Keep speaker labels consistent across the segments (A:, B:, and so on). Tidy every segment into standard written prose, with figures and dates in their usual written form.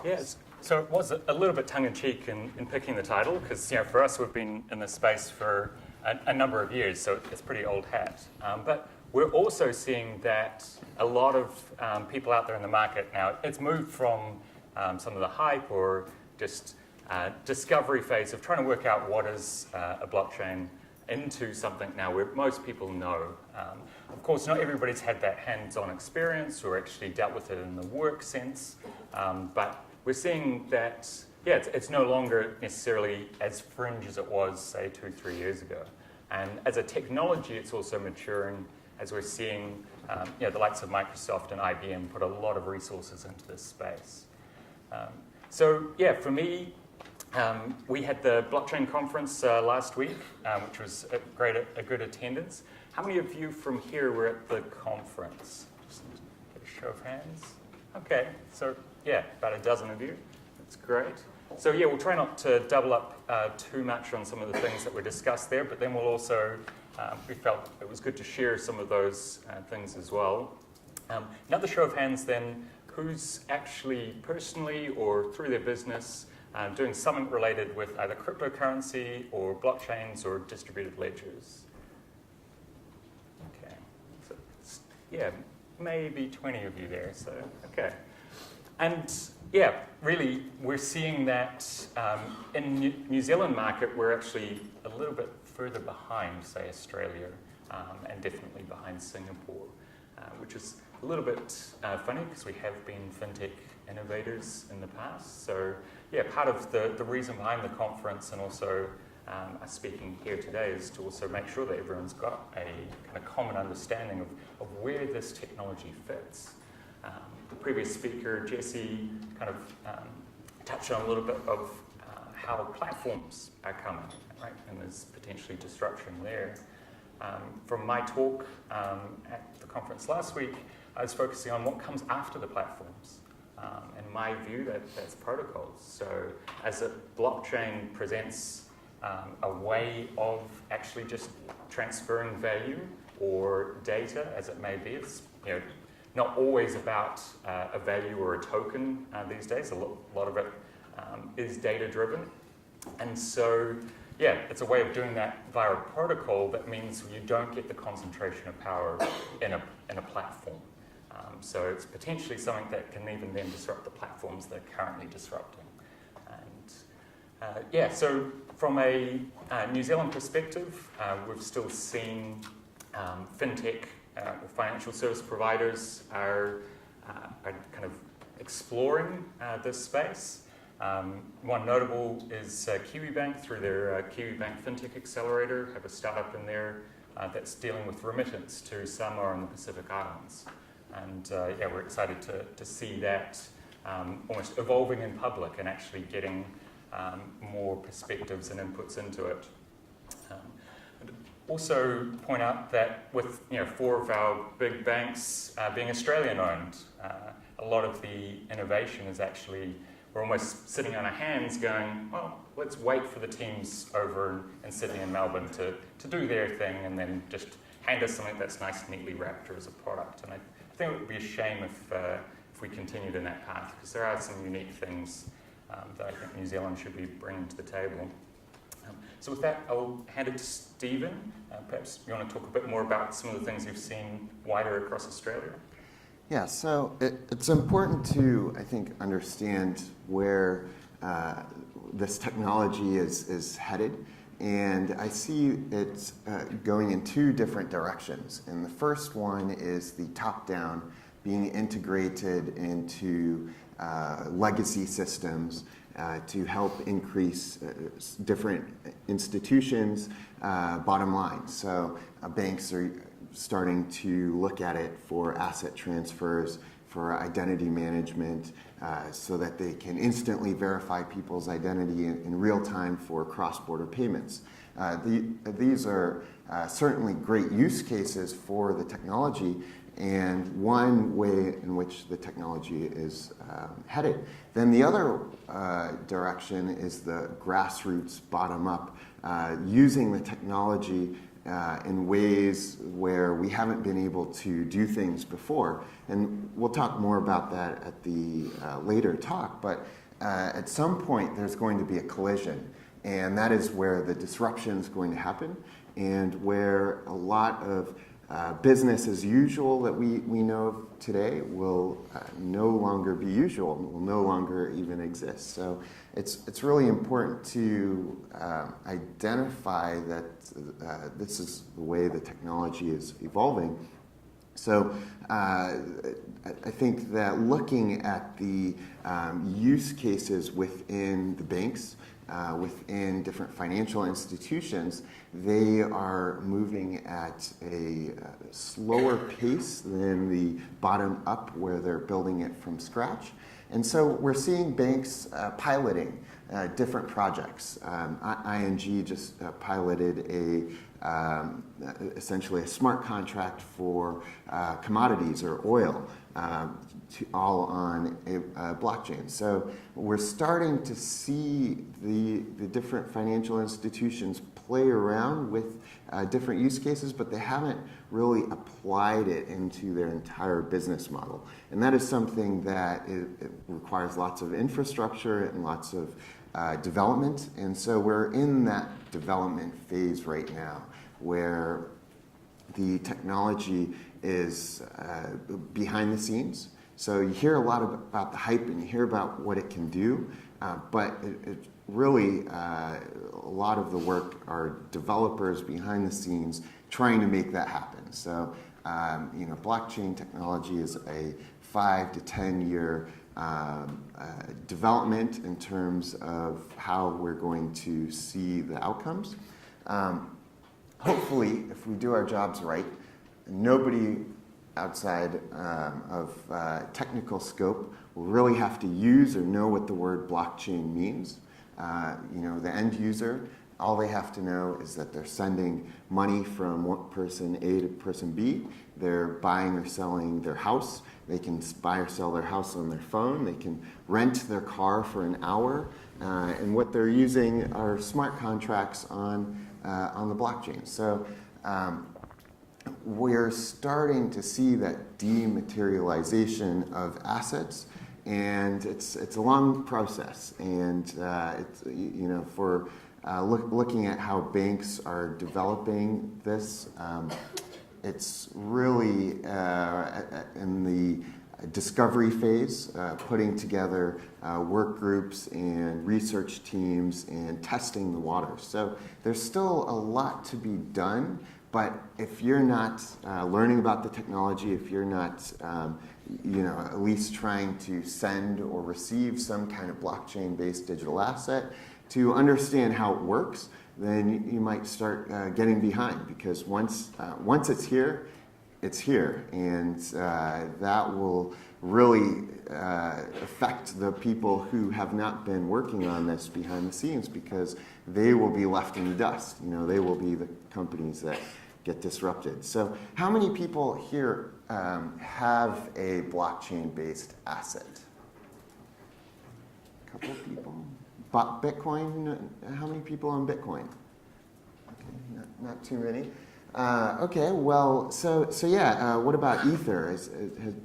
A: Yes. So it was a little bit tongue-in-cheek in picking the title, because for us, we've been in this space for a number of years, so it's pretty old hat. But we're also seeing that a lot of people out there in the market now, it's moved from some of the hype or just discovery phase of trying to work out what is a blockchain into something now where most people know. Of course, not everybody's had that hands-on experience or actually dealt with it in the work sense, but we're seeing that, it's no longer necessarily as fringe as it was, say, 2-3 years ago. And as a technology, it's also maturing as we're seeing the likes of Microsoft and IBM put a lot of resources into this space. For me, we had the blockchain conference last week, which was a good attendance. How many of you from here were at the conference? Just get a show of hands. Okay, so about a dozen of you. That's great. So we'll try not to double up too much on some of the things that were discussed there, but then we'll also, we felt it was good to share some of those things as well. Another show of hands then, who's actually personally or through their business doing something related with either cryptocurrency or blockchains or distributed ledgers? Okay, so maybe 20 of you there, so okay. And really, we're seeing that in New Zealand market, we're actually a little bit further behind, say, Australia, and definitely behind Singapore, which is a little bit funny because we have been fintech innovators in the past. So part of the reason behind the conference and also us speaking here today is to also make sure that everyone's got a kind of common understanding of where this technology fits. The previous speaker, Jesse, kind of touched on a little bit of how platforms are coming, right? And there's potentially disruption there. From my talk at the conference last week, I was focusing on what comes after the platforms. In my view, that's protocols. So as a blockchain presents a way of actually just transferring value or data, as it may be, it's not always about a value or a token these days. A lot of it is data-driven. And so, it's a way of doing that via a protocol that means you don't get the concentration of power in a platform. So it's potentially something that can even then disrupt the platforms that are currently disrupting. And so from a New Zealand perspective, we've still seen fintech or financial service providers are kind of exploring this space. One notable is KiwiBank through their KiwiBank FinTech Accelerator, have a startup in there that's dealing with remittance to Samoa and the Pacific Islands. And we're excited to see that almost evolving in public and actually getting more perspectives and inputs into it. Also point out that with 4 of our big banks being Australian-owned, a lot of the innovation is actually, we're almost sitting on our hands going, well, let's wait for the teams over in Sydney and Melbourne to do their thing and then just hand us something that's nice and neatly wrapped as a product. And I think it would be a shame if we continued in that path, because there are some unique things that I think New Zealand should be bringing to the table. So with that, I'll hand it to Stephen. Perhaps you want to talk a bit more about some of the things you've seen wider across Australia?
B: Yeah, so it's important to, I think, understand where this technology is headed. And I see it going in 2 different directions. And the first one is the top-down, being integrated into legacy systems to help increase different institutions' bottom line. So banks are starting to look at it for asset transfers, for identity management, so that they can instantly verify people's identity in real time for cross-border payments. These are certainly great use cases for the technology, and one way in which the technology is headed. Then the other direction is the grassroots, bottom-up, using the technology in ways where we haven't been able to do things before. And we'll talk more about that at the later talk, but at some point there's going to be a collision, and that is where the disruption is going to happen, and where a lot of business as usual that we know of today will no longer be usual, will no longer even exist. So it's really important to identify that this is the way the technology is evolving. So I think that looking at the use cases within the banks, within different financial institutions, they are moving at a slower pace than the bottom up where they're building it from scratch. And so we're seeing banks piloting different projects. ING just piloted essentially a smart contract for commodities or oil, all on a blockchain. So we're starting to see the different financial institutions play around with different use cases, but they haven't really applied it into their entire business model. And that is something that it requires lots of infrastructure and lots of development. And so we're in that development phase right now, where the technology is behind the scenes. So you hear a lot about the hype and you hear about what it can do, but it really, a lot of the work are developers behind the scenes trying to make that happen. So, blockchain technology is a 5 to 10 year development in terms of how we're going to see the outcomes. Hopefully, if we do our jobs right, nobody outside of technical scope will really have to use or know what the word blockchain means. The end user, all they have to know is that they're sending money from one person A to person B. They're buying or selling their house. They can buy or sell their house on their phone. They can rent their car for an hour. And what they're using are smart contracts on the blockchain. So we're starting to see that dematerialization of assets, and it's a long process. And for looking at how banks are developing this, it's really in the discovery phase, putting together work groups and research teams and testing the waters. So there's still a lot to be done, but if you're not learning about the technology, if you're not at least trying to send or receive some kind of blockchain-based digital asset to understand how it works, then you might start getting behind, because once it's here, and that will really affect the people who have not been working on this behind the scenes, because they will be left in the dust. They will be the companies that get disrupted. So how many people here have a blockchain-based asset? A couple of people. Bitcoin, how many people own Bitcoin? Okay, not too many. Okay, well, so yeah, what about Ether?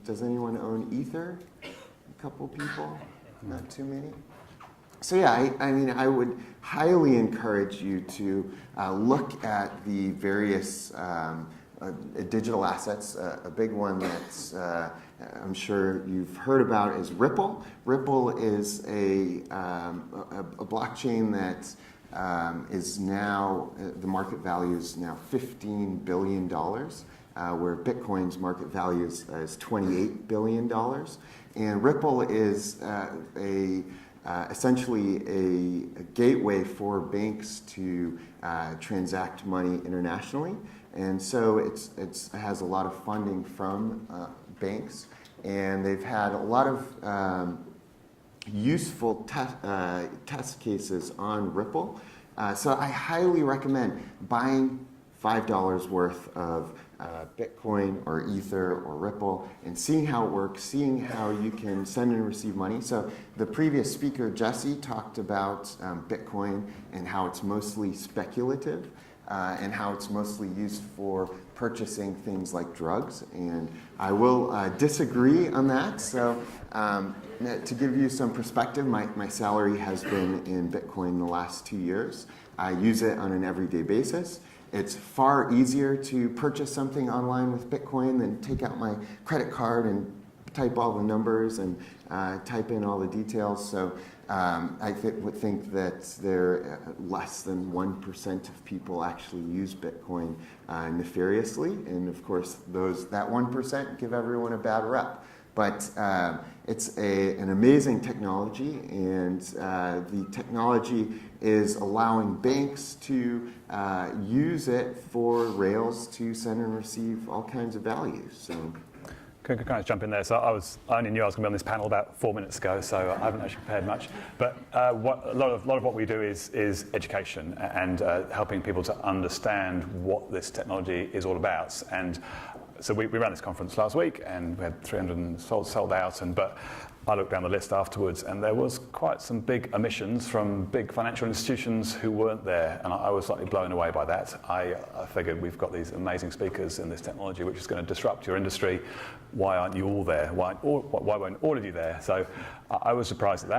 B: Does anyone own Ether? A couple people? Not too many? So yeah, I would highly encourage you to look at the various digital assets. A big one that's I'm sure you've heard about is Ripple. Ripple is a blockchain that is now, the market value is now $15 billion, where Bitcoin's market value is $28 billion. And Ripple is essentially a gateway for banks to transact money internationally. And so it has a lot of funding from banks, and they've had a lot of useful test cases on Ripple. So I highly recommend buying $5 worth of Bitcoin or Ether or Ripple and seeing how it works, seeing how you can send and receive money. So the previous speaker, Jesse, talked about Bitcoin and how it's mostly speculative. and how it's mostly used for purchasing things like drugs. And I will disagree on that. So to give you some perspective, my salary has been in Bitcoin the last 2 years. I use it on an everyday basis. It's far easier to purchase something online with Bitcoin than take out my credit card and type all the numbers and type in all the details. So I would think that less than 1% of people actually use Bitcoin nefariously. And of course, that 1% give everyone a bad rep. But it's an amazing technology, and the technology is allowing banks to use it for rails to send and receive all kinds of value. So.
C: Can I kind of jump in there? So I only knew I was going to be on this panel about 4 minutes ago, so I haven't actually prepared much. But a lot of what we do is education and helping people to understand what this technology is all about. And so we ran this conference last week, and we had 300 sold out. But I looked down the list afterwards, and there was quite some big omissions from big financial institutions who weren't there, and I was slightly blown away by that. I figured we've got these amazing speakers in this technology which is going to disrupt your industry. Why aren't you all there? Why weren't all of you there? So I was surprised at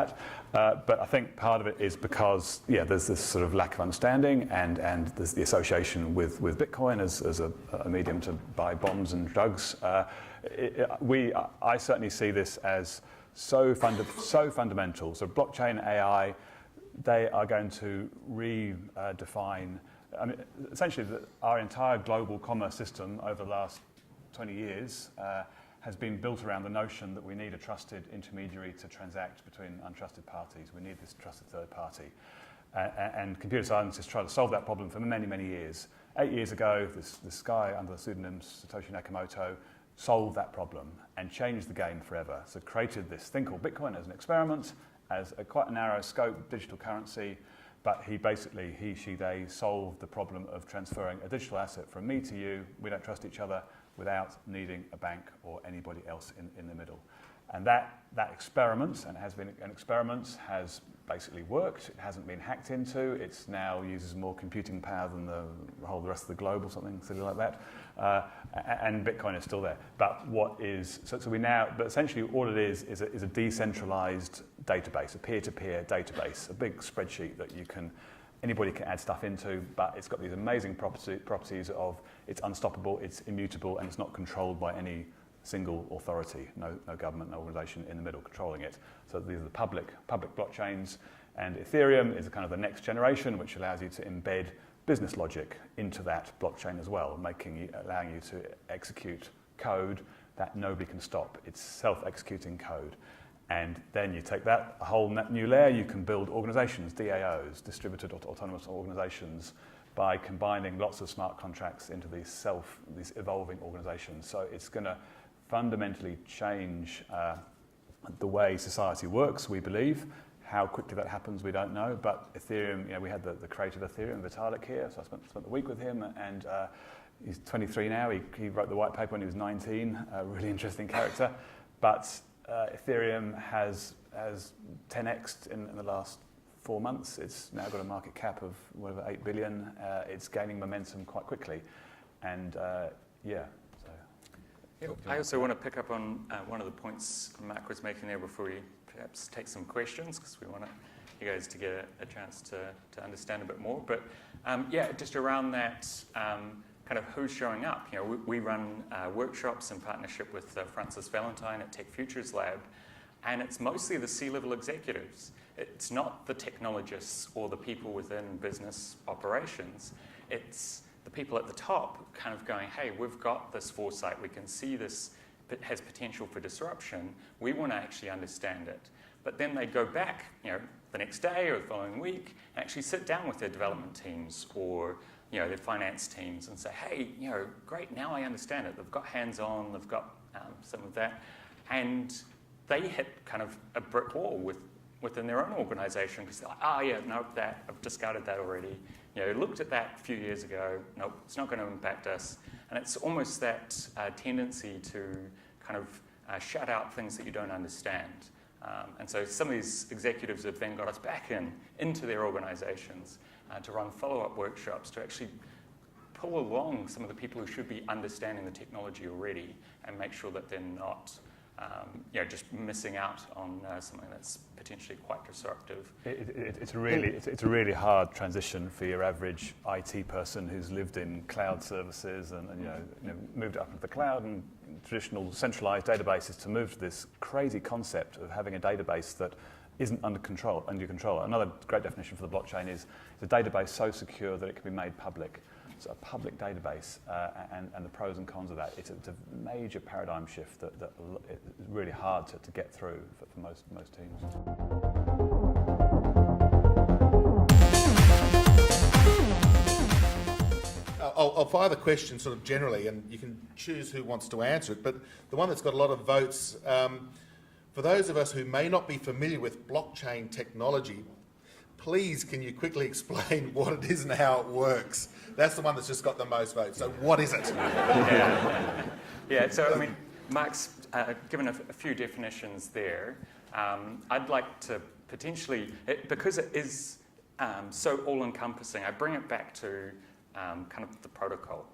C: that. But I think part of it is because, there's this sort of lack of understanding, and there's the association with Bitcoin as a medium to buy bombs and drugs. I certainly see this as so fundamental. So blockchain, AI, they are going to redefine, essentially our entire global commerce system over the last 20 years has been built around the notion that we need a trusted intermediary to transact between untrusted parties. We need this trusted third party. And computer scientists tried to solve that problem for many, many years. 8 years ago, this guy under the pseudonym Satoshi Nakamoto solved that problem and changed the game forever. So created this thing called Bitcoin as an experiment, as quite a narrow scope digital currency, but they solved the problem of transferring a digital asset from me to you, we don't trust each other, without needing a bank or anybody else in the middle. And that experiment, and it has been an experiment, has basically worked. It hasn't been hacked into. It now uses more computing power than the rest of the globe or something silly like that. And Bitcoin is still there. But but essentially all it is a decentralized database, a peer-to-peer database, a big spreadsheet that anybody can add stuff into, but it's got these amazing properties of it's unstoppable, it's immutable, and it's not controlled by any single authority, no government, no organization in the middle controlling it. So these are the public blockchains, and Ethereum is kind of the next generation, which allows you to embed business logic into that blockchain as well, allowing you to execute code that nobody can stop. It's self-executing code. And then you take that, a whole new layer, you can build organizations, DAOs, distributed autonomous organizations, by combining lots of smart contracts into these evolving organizations. So it's going to fundamentally change the way society works, we believe. How quickly that happens, we don't know. But Ethereum, we had the creator of Ethereum, Vitalik, here, so I spent the week with him, and he's 23 now. He wrote the white paper when he was 19, a really interesting character. But Ethereum has 10x'd in the last 4 months. It's now got a market cap of 8 billion. It's gaining momentum quite quickly. And
A: I also want to pick up on one of the points Mark was making there before we perhaps take some questions, because we want you guys to get a chance to understand a bit more. But just around that kind of who's showing up. We run workshops in partnership with Francis Valentine at Tech Futures Lab, and it's mostly the C-level executives. It's not the technologists or the people within business operations. It's the people at the top kind of going, hey, we've got this foresight. We can see this has potential for disruption. We want to actually understand it. But then they go back, the next day or the following week, and actually sit down with their development teams or their finance teams and say, hey, great, now I understand it. They've got hands-on, they've got some of that. And they hit kind of a brick wall within their own organization because they're like, I've discarded that already. Looked at that a few years ago. Nope, it's not going to impact us. And it's almost that tendency to kind of shut out things that you don't understand. And so some of these executives have then got us back into their organizations to run follow-up workshops to actually pull along some of the people who should be understanding the technology already and make sure that they're not just missing out on something that's potentially quite disruptive.
C: It's a really hard transition for your average IT person who's lived in cloud services and moved it up into the cloud and traditional centralized databases to move to this crazy concept of having a database that isn't under your control. Another great definition for the blockchain is a database so secure that it can be made public. So a public database and the pros and cons of that. It's a major paradigm shift that is really hard to get through for most teams.
D: I'll fire the question sort of generally, and you can choose who wants to answer it, but the one that's got a lot of votes, for those of us who may not be familiar with blockchain technology, please can you quickly explain what it is and how it works? That's the one that's just got the most votes. So what is it?
A: So I mean, Mark's given a few definitions there. I'd like to potentially, because it is so all-encompassing, I bring it back to kind of the protocol.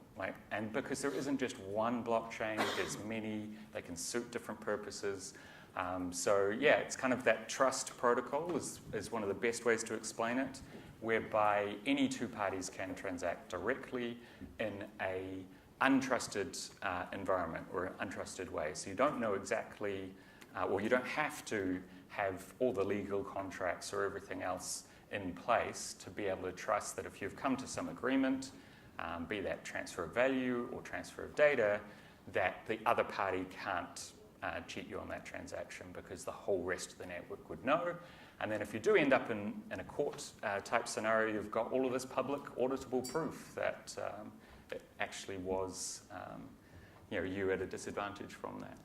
A: And because there isn't just one blockchain, there's many, they can suit different purposes. It's kind of that trust protocol is one of the best ways to explain it, whereby any two parties can transact directly in a untrusted environment or an untrusted way. So you don't know exactly, or you don't have to have all the legal contracts or everything else in place to be able to trust that if you've come to some agreement, be that transfer of value or transfer of data, that the other party can't cheat you on that transaction because the whole rest of the network would know. And then if you do end up in a court type scenario, you've got all of this public auditable proof that it actually was you at a disadvantage from that.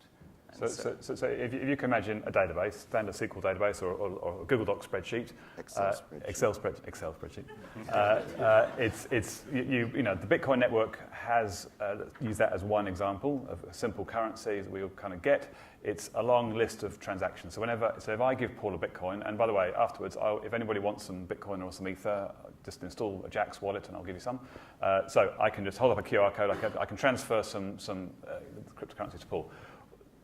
C: So if you can imagine a database, standard SQL database or a Google Doc spreadsheet, Excel spreadsheet. The Bitcoin network has used that as one example of a simple currency that we all kind of get. It's a long list of transactions. So if I give Paul a Bitcoin, and by the way, afterwards, if anybody wants some Bitcoin or some Ether, just install a Jax wallet and I'll give you some. So I can just hold up a QR code. I can transfer some cryptocurrency to Paul.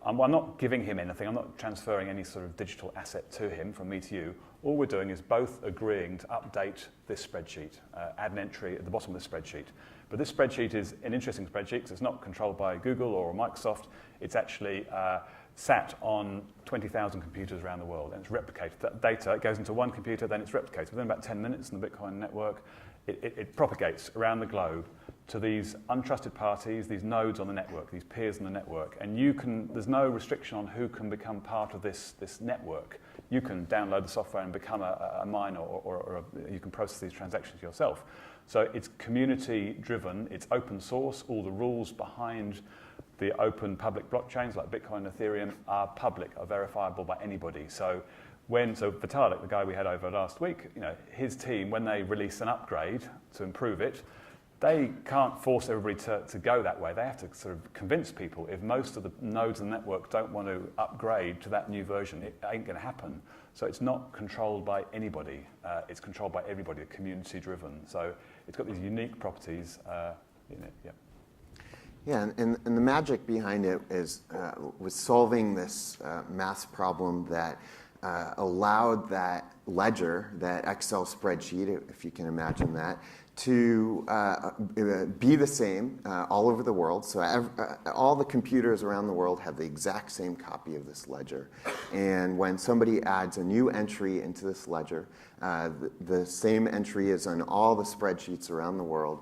C: I'm not giving him anything. I'm not transferring any sort of digital asset to him from me to you. All we're doing is both agreeing to update this spreadsheet, add an entry at the bottom of the spreadsheet. But this spreadsheet is an interesting spreadsheet because it's not controlled by Google or Microsoft. It's actually sat on 20,000 computers around the world, and it's replicated. That data goes into one computer, then it's replicated. Within about 10 minutes in the Bitcoin network, it propagates around the globe to these untrusted parties, these nodes on the network, these peers in the network. And there's no restriction on who can become part of this network. You can download the software and become a miner, or you can process these transactions yourself. So it's community driven, it's open source, all the rules behind the open public blockchains like Bitcoin and Ethereum are public, are verifiable by anybody. So Vitalik, the guy we had over last week, his team, when they release an upgrade to improve it, they can't force everybody to go that way. They have to sort of convince people. If most of the nodes in the network don't want to upgrade to that new version, it ain't going to happen. So it's not controlled by anybody. It's controlled by everybody, community driven. So it's got these unique properties in it. Yeah.
B: Yeah, and the magic behind it was solving this math problem that allowed that ledger, that Excel spreadsheet, if you can imagine that, to be the same all over the world. So all the computers around the world have the exact same copy of this ledger. And when somebody adds a new entry into this ledger, the same entry is on all the spreadsheets around the world.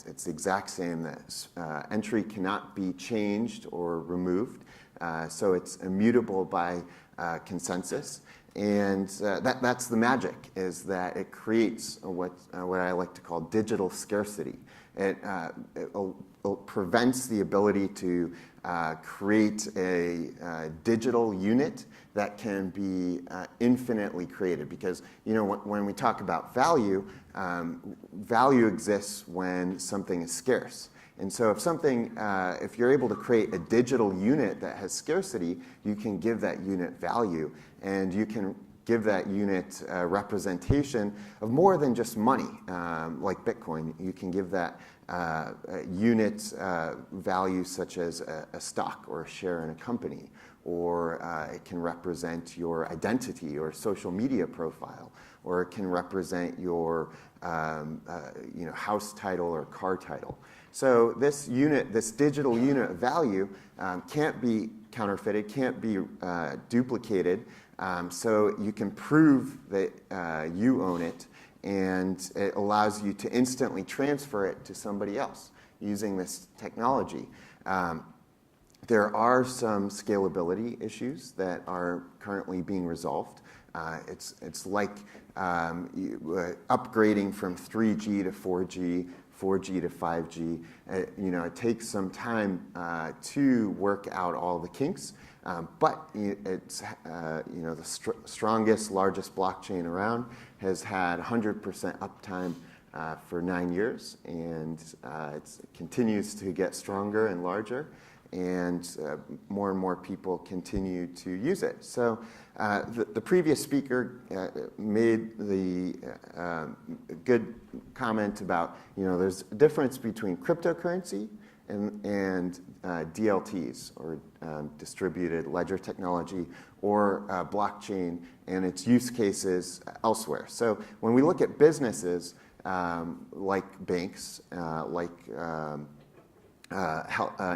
B: It's the exact same. That entry cannot be changed or removed. So it's immutable by consensus. And that's the magic, is that it creates what I like to call digital scarcity. It prevents the ability to create a digital unit that can be infinitely created. Because when we talk about value, value exists when something is scarce. And so if you're able to create a digital unit that has scarcity, you can give that unit value, and you can give that unit a representation of more than just money, like Bitcoin. You can give that unit values such as a stock or a share in a company, or it can represent your identity or social media profile, or it can represent your house title or car title. So this digital unit of value can't be counterfeited, can't be duplicated, so you can prove that you own it, and it allows you to instantly transfer it to somebody else using this technology. There are some scalability issues that are currently being resolved. It's like upgrading from 3G to 4G, 4G to 5G. It takes some time to work out all the kinks, but it's the strongest, largest blockchain around has had 100% uptime for 9 years, and it continues to get stronger and larger, and more people continue to use it. So the previous speaker made the good comment about, there's a difference between cryptocurrency and DLTs, or distributed ledger technology, or blockchain and its use cases elsewhere. So when we look at businesses like banks,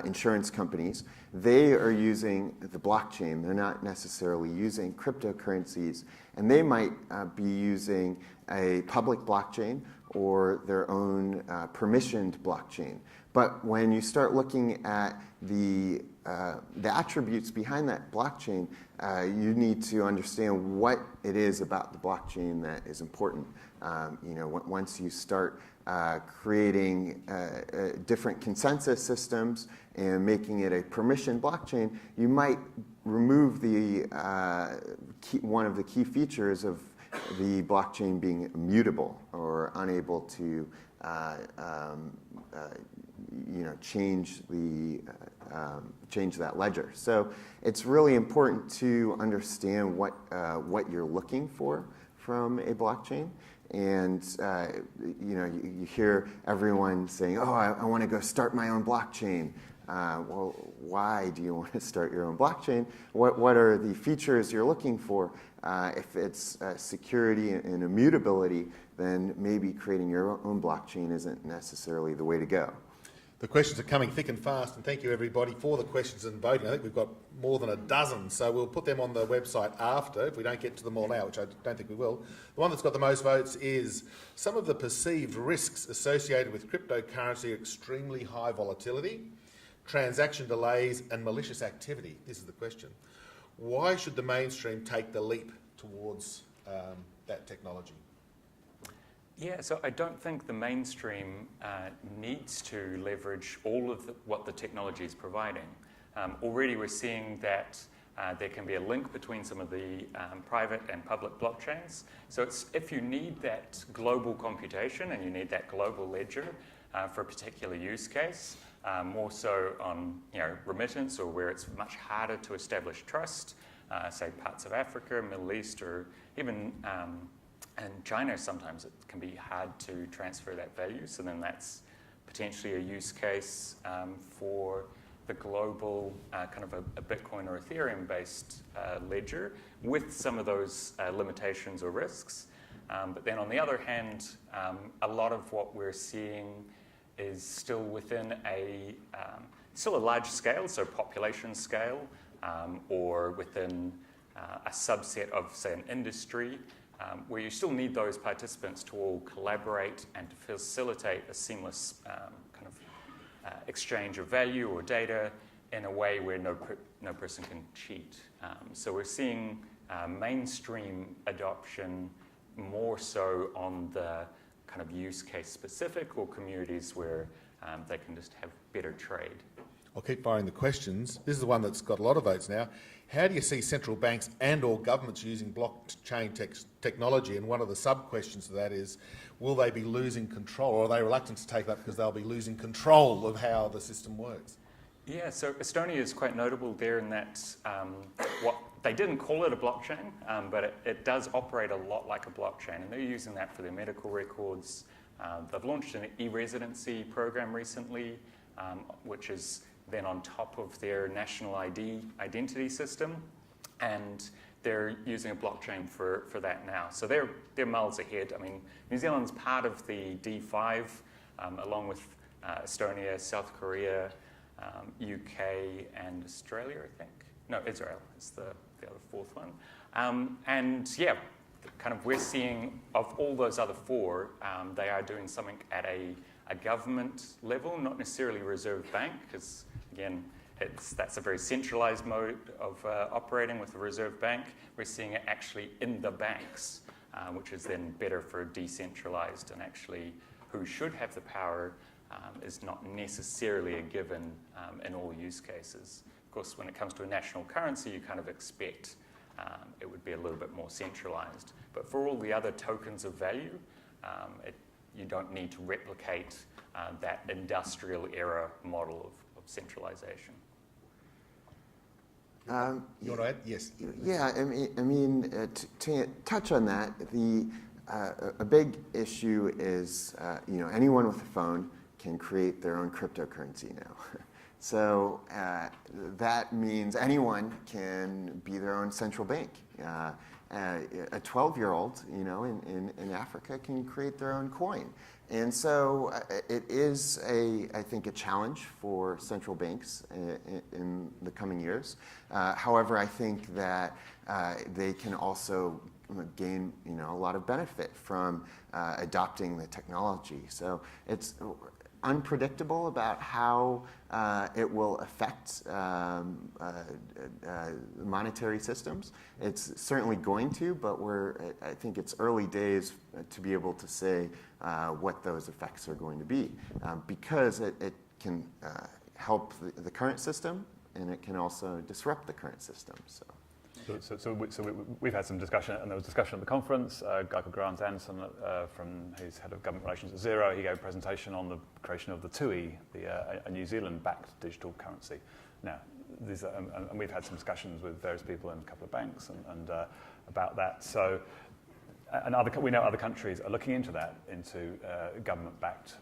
B: insurance companies, they are using the blockchain. They're not necessarily using cryptocurrencies, and they might be using a public blockchain or their own permissioned blockchain. But when you start looking at the attributes behind that blockchain, you need to understand what it is about the blockchain that is important. Once you start creating different consensus systems and making it a permission blockchain, you might remove one of the key features of the blockchain being immutable or unable to change that ledger. So it's really important to understand what you're looking for from a blockchain. And you hear everyone saying, "Oh, I want to go start my own blockchain." Well, why do you want to start your own blockchain? What are the features you're looking for? If it's security and immutability, then maybe creating your own blockchain isn't necessarily the way to go.
D: The questions are coming thick and fast, and thank you everybody for the questions and voting. I think we've got more than a dozen, so we'll put them on the website after, if we don't get to them all now, which I don't think we will. The one that's got the most votes is, some of the perceived risks associated with cryptocurrency are extremely high volatility, transaction delays, and malicious activity. This is the question. Why should the mainstream take the leap towards that technology?
A: Yeah, so I don't think the mainstream needs to leverage all of what the technology is providing. Already we're seeing that there can be a link between some of the private and public blockchains. So if you need that global computation and you need that global ledger for a particular use case, more so on remittance, or where it's much harder to establish trust, say parts of Africa, Middle East, or even and China, sometimes it can be hard to transfer that value. So then that's potentially a use case for the global kind of a Bitcoin or Ethereum-based ledger with some of those limitations or risks. But then on the other hand, a lot of what we're seeing is still within still a large scale, so population scale, or within a subset of, say, an industry, where you still need those participants to all collaborate and to facilitate a seamless kind of exchange of value or data in a way where no person can cheat. So we're seeing mainstream adoption more so on the kind of use case specific, or communities where they can just have better trade.
D: I'll keep firing the questions. This is the one that's got a lot of votes now. How do you see central banks and or governments using blockchain technology? And one of the sub-questions to that is, will they be losing control, or are they reluctant to take that because they'll be losing control of how the system works?
A: Yeah, so Estonia is quite notable there in that they didn't call it a blockchain, but it does operate a lot like a blockchain, and they're using that for their medical records, They've launched an e-residency program recently, which is then on top of their national identity system, and they're using a blockchain for that now. So they're miles ahead. I mean, New Zealand's part of the D5, along with Estonia, South Korea, UK, and Australia, I think. No, Israel is the other fourth one. And yeah, kind of we're seeing of all those other four, they are doing something at a government level, not necessarily Reserve Bank, because again, that's a very centralized mode of operating with the Reserve Bank. We're seeing it actually in the banks, which is then better for decentralized, and actually who should have the power is not necessarily a given in all use cases. Of course, when it comes to a national currency, you kind of expect it would be a little bit more centralized. But for all the other tokens of value, you don't need to replicate that industrial era model of centralization.
D: You want to add? Yes.
B: Yeah, I mean, to touch on that, a big issue is, anyone with a phone can create their own cryptocurrency now. So that means anyone can be their own central bank. A 12-year-old, in Africa can create their own coin. And so it is, I think, a challenge for central banks in the coming years. However, I think that they can also gain, a lot of benefit from adopting the technology. So it's unpredictable about how it will affect monetary systems. It's certainly going to, but I think it's early days to be able to say what those effects are going to be, because it can help the current system, and it can also disrupt the current system.
C: So we've had some discussion, and there was discussion at the conference. A guy called Grant Anderson, who's head of government relations at Xero, he gave a presentation on the creation of the TUI, a New Zealand-backed digital currency. Now, and we've had some discussions with various people in a couple of banks and about that. So, we know other countries are looking into that, into government-backed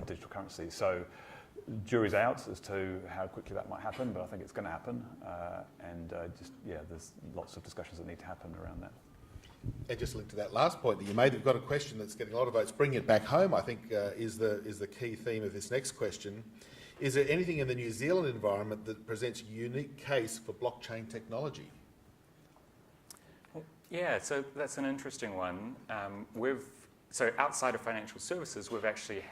C: digital currency. So, jury's out as to how quickly that might happen, but I think it's going to happen. There's lots of discussions that need to happen around that.
D: And just link to that last point that you made, we've got a question that's getting a lot of votes. Bringing it back home, I think, is the key theme of this next question. Is there anything in the New Zealand environment that presents a unique case for blockchain technology?
A: Yeah, so that's an interesting one. So outside of financial services, we've actually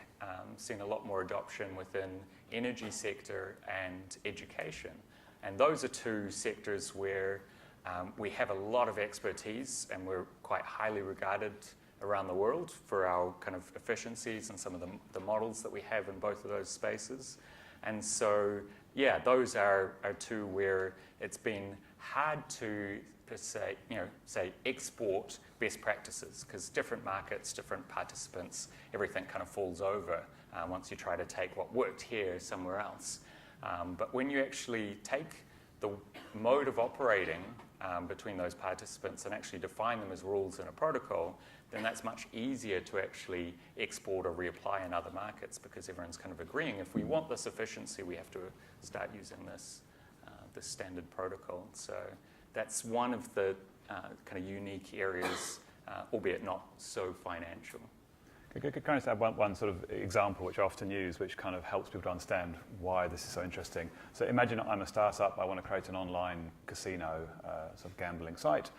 A: seen a lot more adoption within energy sector and education. And those are two sectors where we have a lot of expertise, and we're quite highly regarded around the world for our kind of efficiencies and some of the models that we have in both of those spaces. And so, yeah, those are two where it's been hard to say export best practices, because different markets, different participants, everything kind of falls over once you try to take what worked here somewhere else. But when you actually take the mode of operating between those participants and actually define them as rules in a protocol, then that's much easier to actually export or reapply in other markets, because everyone's kind of agreeing, if we want this efficiency, we have to start using this standard protocol. So that's one of the kind of unique areas, albeit not so financial.
C: Can I just add one sort of example which I often use, which kind of helps people to understand why this is so interesting. So imagine I'm a startup, I want to create an online casino, sort of gambling site.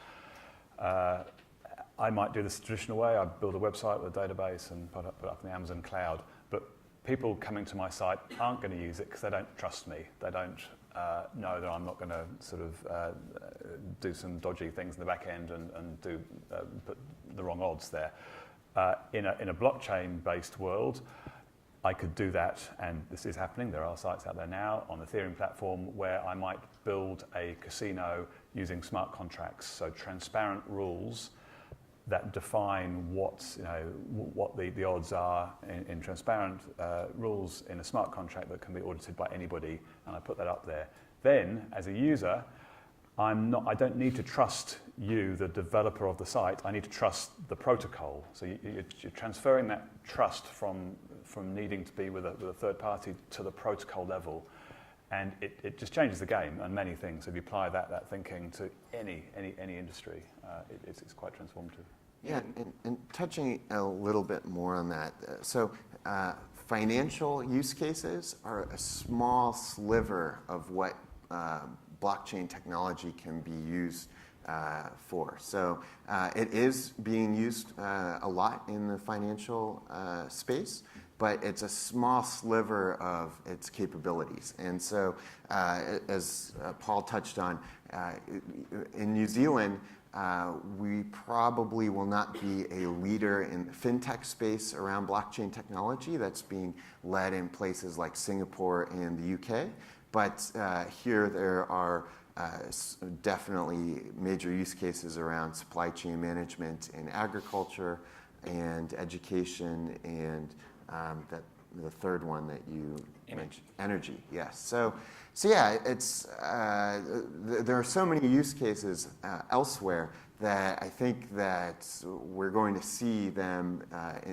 C: I might do this the traditional way. I build a website with a database and put it up in the Amazon cloud. But people coming to my site aren't going to use it because they don't trust me. They don't know that I'm not going to sort of do some dodgy things in the back end and put the wrong odds there. In a blockchain-based world, I could do that, and this is happening. There are sites out there now on the Ethereum platform where I might build a casino using smart contracts, so transparent rules that define what the odds are in transparent rules in a smart contract that can be audited by anybody, and I put that up there. Then, as a user, I don't need to trust you, the developer of the site, I need to trust the protocol. So you're transferring that trust from needing to be with a third party to the protocol level. And it just changes the game on many things. If you apply that thinking to any industry, it's quite transformative.
B: Yeah, and touching a little bit more on that. Financial use cases are a small sliver of what blockchain technology can be used for. So it is being used a lot in the financial space, but it's a small sliver of its capabilities. And so, as Paul touched on, in New Zealand, we probably will not be a leader in the fintech space around blockchain technology. That's being led in places like Singapore and the UK. But here there are definitely major use cases around supply chain management in agriculture and education and the third one that you mentioned, energy. Yes. So yeah, it's there are so many use cases elsewhere that I think that we're going to see them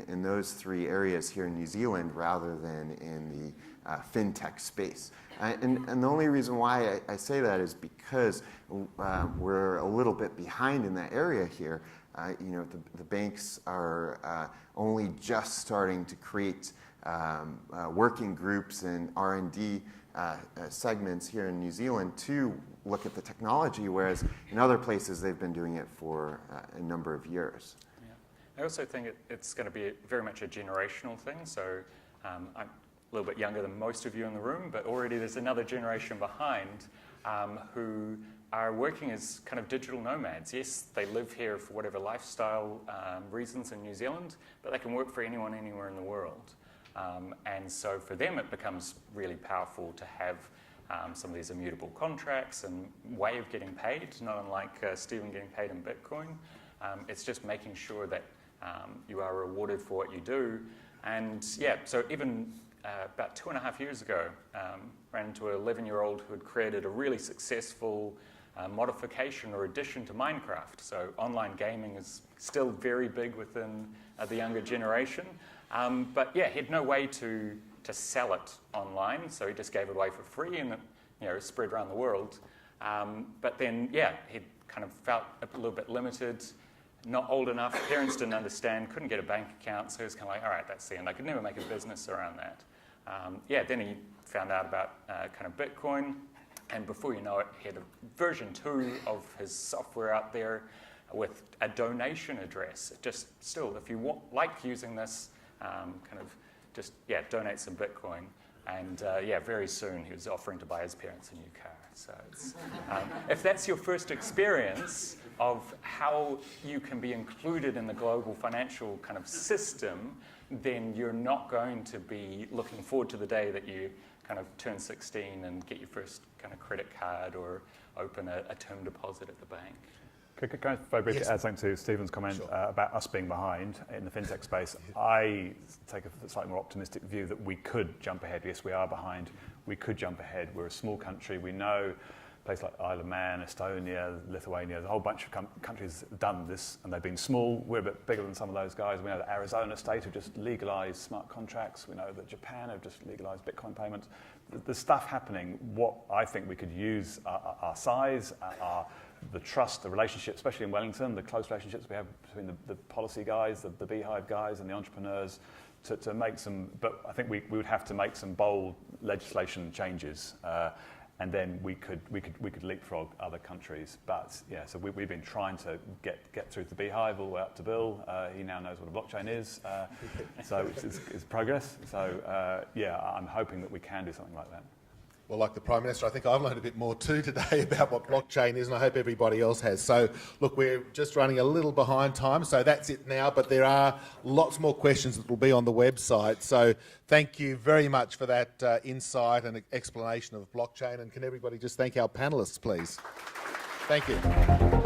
B: in those three areas here in New Zealand rather than in the fintech space. And the only reason why I say that is because we're a little bit behind in that area here. The banks are only just starting to create working groups and R&D segments here in New Zealand to look at the technology, whereas in other places they've been doing it for a number of years.
A: Yeah. I also think it's going to be very much a generational thing. So I'm a little bit younger than most of you in the room, but already there's another generation behind who are working as kind of digital nomads. Yes, they live here for whatever lifestyle reasons in New Zealand, but they can work for anyone, anywhere in the world. And so for them, it becomes really powerful to have some of these immutable contracts and way of getting paid, not unlike Stephen getting paid in Bitcoin. It's just making sure that you are rewarded for what you do. And yeah, so even about 2.5 years ago, ran into an 11-year-old who had created a really successful modification or addition to Minecraft. So online gaming is still very big within the younger generation. But yeah, he had no way to sell it online, so he just gave it away for free, and it spread around the world. But then, yeah, he kind of felt a little bit limited, not old enough, parents didn't understand, couldn't get a bank account, so he was kind of like, all right, that's the end. I could never make a business around that. Then he found out about kind of Bitcoin, and before you know it, he had a version 2 of his software out there with a donation address. Just still, if you like using this, donate some Bitcoin. And very soon he was offering to buy his parents a new car. So it's, if that's your first experience of how you can be included in the global financial kind of system, then you're not going to be looking forward to the day that you kind of turn 16 and get your first kind of credit card or open a term deposit at the bank.
C: Can I very briefly add something to Stephen's comment about us being behind in the fintech space? I take a slightly more optimistic view that we could jump ahead. Yes, we are behind. We could jump ahead. We're a small country. We know places like Isle of Man, Estonia, Lithuania, there's a whole bunch of countries have done this, and they've been small. We're a bit bigger than some of those guys. We know that Arizona state have just legalized smart contracts. We know that Japan have just legalized Bitcoin payments. There's stuff happening. What I think we could use our size, the trust, the relationship, especially in Wellington, the close relationships we have between the policy guys, the beehive guys and the entrepreneurs to make some, but I think we would have to make some bold legislation changes and then we could leapfrog other countries. But yeah, so we've been trying to get through the beehive all the way up to Bill. He now knows what a blockchain is, so it's progress. So I'm hoping that we can do something like that.
D: Well, like the Prime Minister, I think I've learned a bit more too today about what blockchain is, and I hope everybody else has. So, look, we're just running a little behind time, so that's it now, but there are lots more questions that will be on the website. So thank you very much for that insight and explanation of blockchain, and can everybody just thank our panellists, please? Thank you.